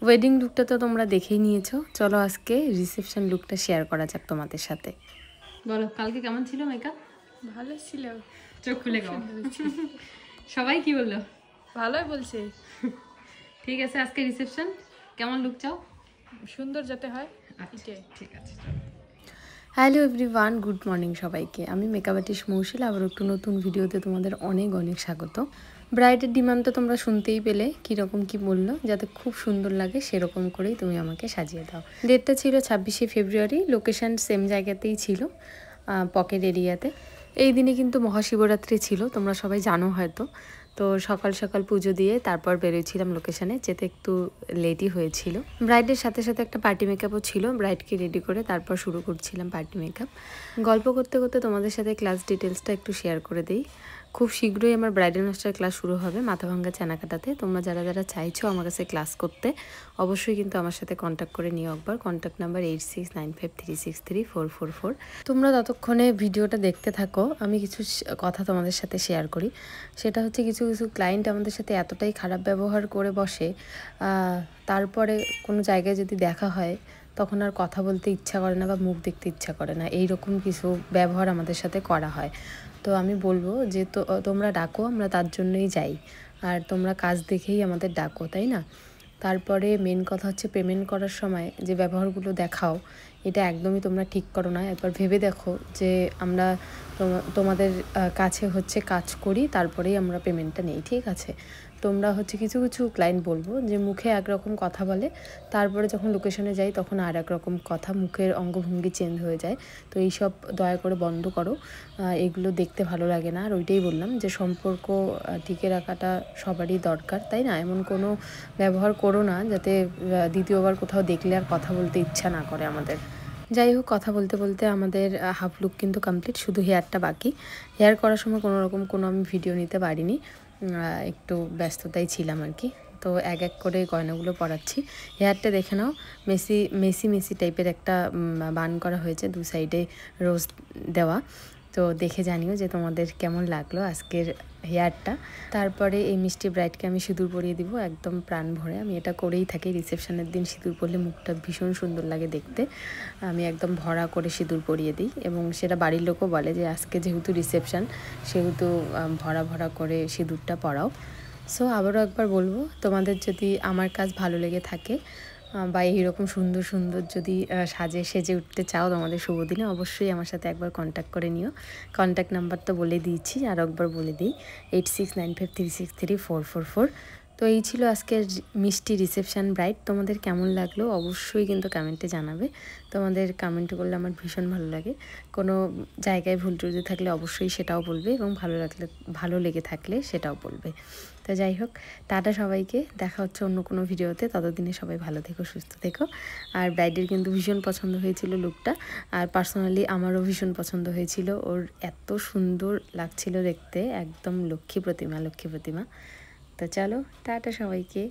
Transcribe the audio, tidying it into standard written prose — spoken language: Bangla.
ওয়েডিং লুকটা তো তোমরা দেখেই নিয়েছো, চলো আজকে রিসেপশন লুকটা শেয়ার করা যাক তোমাদের সাথে। বলো কালকে কেমন ছিল মেকআপ? ভালো ছিল। চোখ খুলে গাও। সবাই কি বললো? ভালোই বলছে। ঠিক আছে, আজকে রিসেপশন কেমন লুক চাও? সুন্দর যাতে হয়। আচ্ছা ঠিক আছে। হ্যালো এভরিওয়ান, গুড মর্নিং সবাইকে। আমি মেকআপ আর্টিস্ট মৌসুল, আবার একটু নতুন ভিডিওতে তোমাদের অনেক অনেক স্বাগত। ব্রাইডের ডিমান্ড তো তোমরা শুনতেই পেলে, কীরকম কি বললো, যাতে খুব সুন্দর লাগে সেরকম করেই তুমি আমাকে সাজিয়ে দাও। ডেটটা ছিল 26শে ফেব্রুয়ারি, লোকেশান সেম জায়গাতেই ছিল, পকেট এরিয়াতে। এই দিনে কিন্তু মহাশিবরাত্রি ছিল, তোমরা সবাই জানো হয়তো। তো সকাল সকাল পুজো দিয়ে তারপর বেরোচ্ছিলাম লোকেশানে, যেতে একটু লেটই হয়েছিল। ব্রাইডের সাথে সাথে একটা পার্টি মেকআপও ছিল, ব্রাইডকে রেডি করে তারপর শুরু করছিলাম পার্টি মেকআপ। গল্প করতে করতে তোমাদের সাথে ক্লাস ডিটেলসটা একটু শেয়ার করে দিই। খুব শীঘ্রই আমার ব্রাইডাল মাস্টার ক্লাস শুরু হবে মাথাভাঙ্গা চানাকাটাতে। তোমরা যারা যারা চাইছো আমার কাছে ক্লাস করতে, অবশ্যই কিন্তু আমার সাথে কন্ট্যাক্ট করে নিও একবার। Contact number 8695363444। তোমরা ততক্ষণে ভিডিওটা দেখতে থাকো, আমি কিছু কথা তোমাদের সাথে শেয়ার করি। সেটা হচ্ছে কিছু কিছু ক্লায়েন্ট আমাদের সাথে এতটাই খারাপ ব্যবহার করে বসে, তারপরে কোনো জায়গায় যদি দেখা হয় তখন আর কথা বলতে ইচ্ছা করে না বা মুখ দেখতে ইচ্ছা করে না, এইরকম কিছু ব্যবহার আমাদের সাথে করা হয়। তো আমি বলবো যে তোমরা ডাকো, আমরা তার জন্যই যাই, আর তোমরা কাজ দেখেই আমাদের ডাকো, তাই না? তারপরে মেন কথা হচ্ছে পেমেন্ট করার সময় যে ব্যবহারগুলো দেখাও, এটা একদমই তোমরা ঠিক করো না। একবার ভেবে দেখো যে আমরা তোমাদের কাছে হচ্ছে কাজ করি, তারপরেই আমরা পেমেন্টটা নেই, ঠিক আছে? তোমরা হচ্ছে কিছু কিছু ক্লায়েন্ট বলবো যে মুখে একরকম কথা বলে, তারপরে যখন লোকেশনে যাই তখন আর এক রকম কথা, মুখের অঙ্গভঙ্গি চেঞ্জ হয়ে যায়। তো এইসব দয়া করে বন্ধ করো, এগুলো দেখতে ভালো লাগে না। আর ওইটাই বললাম যে সম্পর্ক টিকে রাখাটা সবারই দরকার, তাই না? এমন কোনো ব্যবহার করো না যাতে দ্বিতীয়বার কোথাও দেখলে আর কথা বলতে ইচ্ছা না করে আমাদের। যাই হোক, কথা বলতে বলতে আমাদের হাফ লুক কিন্তু কমপ্লিট, শুধু হেয়ারটা বাকি। হেয়ার করার সময় কোনো আমি ভিডিও নিতে পারিনি, একটু ব্যস্ততায় ছিলাম আর কি। তো এক এক করে গয়নাগুলো পরাচ্ছি। হেয়ারটা দেখে নাও, মেসি টাইপের একটা বান করা হয়েছে, দু সাইডে রোজ দেওয়া। তো দেখে জানিও যে তোমাদের কেমন লাগলো আজকের হেয়ারটা। তারপরে এই মিষ্টি ব্রাইডকে আমি সিঁদুর পরিয়ে দিব একদম প্রাণ ভরে। আমি এটা করেই থাকি, রিসেপশনের দিন সিঁদুর পরলে মুখটা ভীষণ সুন্দর লাগে দেখতে। আমি একদম ভরা করে সিঁদুর পরিয়ে দিই, এবং সেটা বাড়ির লোকও বলে যে আজকে যেহেতু রিসেপশন সেহেতু ভরা ভরা করে সিঁদুরটা পরাও। সো আবারও একবার বলবো, তোমাদের যদি আমার কাজ ভালো লেগে থাকে বা এইরকম সুন্দর সুন্দর যদি সেজে উঠতে চাও তোমাদের শুভ দিনে, অবশ্যই আমার সাথে একবার কন্ট্যাক্ট করে নিও। কন্ট্যাক্ট নাম্বার তো বলে দিয়েছি, আর একবার বলে দিই 8695363444। তো এই ছিল আজকের মিষ্টি রিসেপশন ব্রাইড। তোমাদের কেমন লাগলো অবশ্যই কিন্তু কমেন্টে জানাবে। তোমাদের কমেন্ট করলে আমার ভীষণ ভালো লাগে। কোনো জায়গায় ভুল ত্রুটি থাকলে অবশ্যই সেটাও বলবে, এবং ভালো লেগে থাকলে সেটাও বলবে। তো যাই হোক, টাটা সবাইকে, দেখা হচ্ছে অন্য কোনো ভিডিওতে। ততদিনে সবাই ভালো থেকো, সুস্থ থেকো। আর ব্রাইডের কিন্তু ভীষণ পছন্দ হয়েছিল লুকটা, আর পার্সোনালি আমারও ভীষণ পছন্দ হয়েছিল। ওর এত সুন্দর লাগছিল দেখতে, একদম লক্ষ্মী প্রতিমা। তো চলো টাটা সবাইকে।